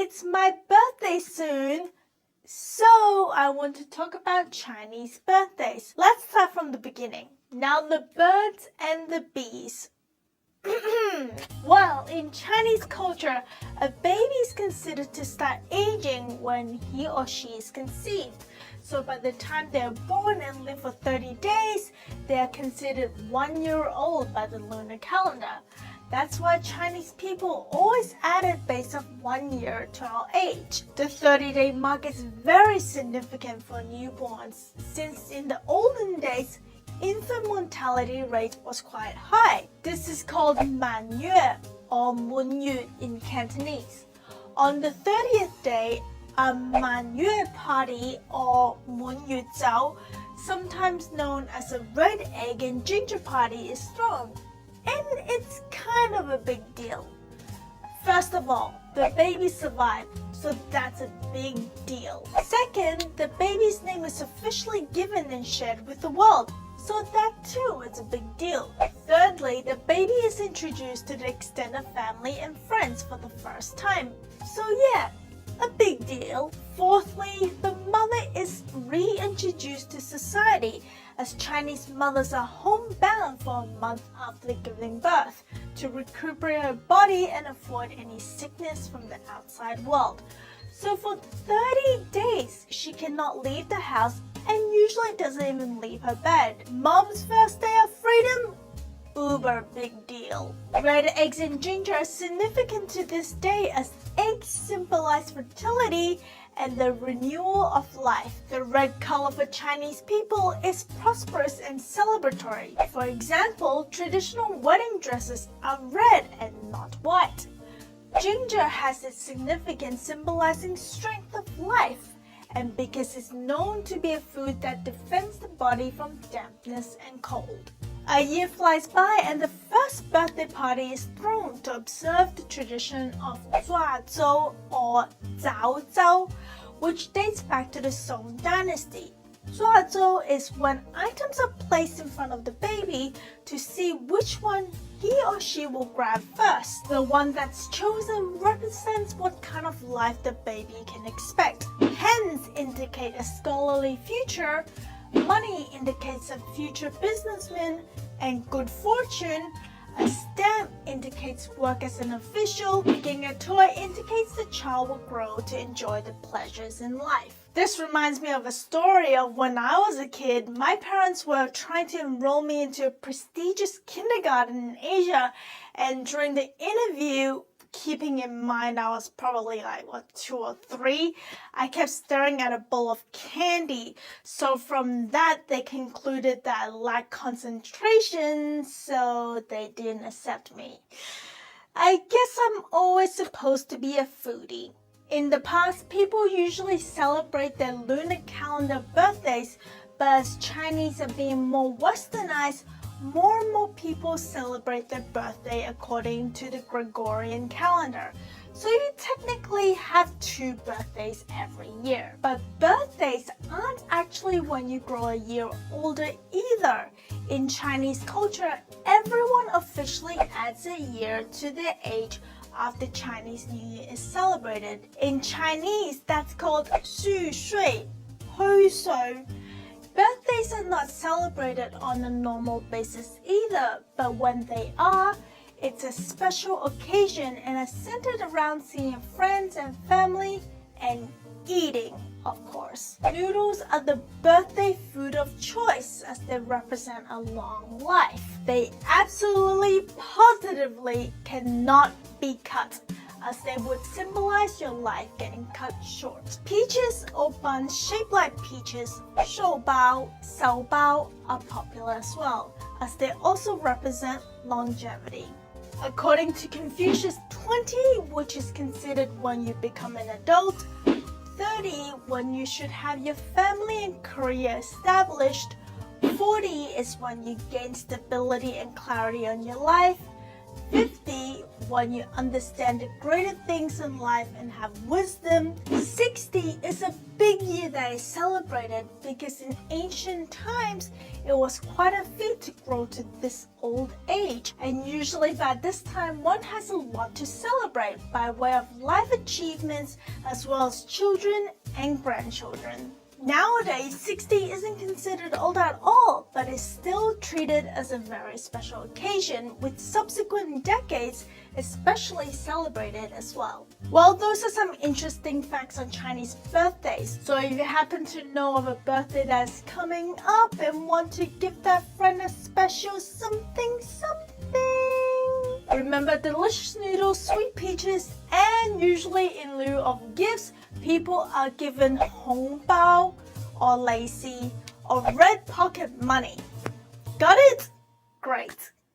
it's my birthday soon, so I want to talk about Chinese birthdays. Let's start from the beginning. Now the birds and the bees. Well, in Chinese culture, a baby is considered to start aging when he or she is conceived. So by the time they are born and live for 30 days, they are considered 1 year old by the lunar calendar. That's why Chinese people always added based on 1 year to our age. The 30-day mark is very significant for newborns since in the olden days, infant mortality rate was quite high. This is called 满月 or 满月 in Cantonese. On the 30th day, a 满月 party or 满月早, sometimes known as a red egg and ginger party, is thrown. And it's kind of a big deal. First of all, the baby survived, so that's a big deal. Second, the baby's name is officially given and shared with the world, so that too is a big deal. Thirdly, the baby is introduced to the extended family and friends for the first time. So yeah, a big deal. Fourthly, the mother is reintroduced to society, as Chinese mothers are homebound for a month after giving birth to recuperate her body and avoid any sickness from the outside world. So for 30 days, she cannot leave the house and usually doesn't even leave her bed. Mom's first day of freedom? Uber big deal. Red eggs and ginger are significant to this day as eggs symbolize fertility and the renewal of life. The red color for Chinese people is prosperous and celebratory. For example, traditional wedding dresses are red and not white. Ginger has its significance symbolizing strength of life, and because it's known to be a food that defends the body from dampness and cold. A year flies by and the first birthday party is thrown to observe the tradition of 抓周 or 早早, which dates back to the Song dynasty. 抓周 is when items are placed in front of the baby to see which one he or she will grab first. The one that's chosen represents what kind of life the baby can expect. Hens indicate a scholarly future, money indicates a future businessman, and good fortune. A stamp indicates work as an official. Picking a toy indicates the child will grow to enjoy the pleasures in life. This reminds me of a story of when I was a kid. My parents were trying to enroll me into a prestigious kindergarten in Asia, and during the interview, keeping in mind I was probably like 2 or 3, I kept staring at a bowl of candy. So from that they concluded that I lacked concentration, so they didn't accept me. I guess I'm always supposed to be a foodie. In the past, people usually celebrate their lunar calendar birthdays, but as Chinese are being more westernized, more and more people celebrate their birthday according to the Gregorian calendar. So you technically have 2 birthdays every year. But birthdays aren't actually when you grow a year older either. In Chinese culture, everyone officially adds a year to their age after Chinese New Year is celebrated. In Chinese, that's called 续岁, 虚岁. Birthdays are not celebrated on a normal basis either, but when they are, it's a special occasion and is centered around seeing friends and family and eating, of course. Noodles are the birthday food of choice as they represent a long life. They absolutely, positively cannot be cut, as they would symbolize your life getting cut short. Peaches or buns shaped like peaches, 寿包, 小包, are popular as well, as they also represent longevity. According to Confucius, 20, which is considered when you become an adult, 30, when you should have your family and career established, 40 is when you gain stability and clarity on your life, 50, when you understand the greater things in life and have wisdom. 60 is a big year that is celebrated because in ancient times, it was quite a feat to grow to this old age. And usually by this time, one has a lot to celebrate by way of life achievements as well as children and grandchildren. Nowadays, 60 isn't considered old at all, but is still treated as a very special occasion, with subsequent decades especially celebrated as well. Well, those are some interesting facts on Chinese birthdays. So if you happen to know of a birthday that's coming up and want to give that friend a special something, remember delicious noodles, sweet peaches, and usually in lieu of gifts, people are given hongbao or lacy or red pocket money. Got it? Great.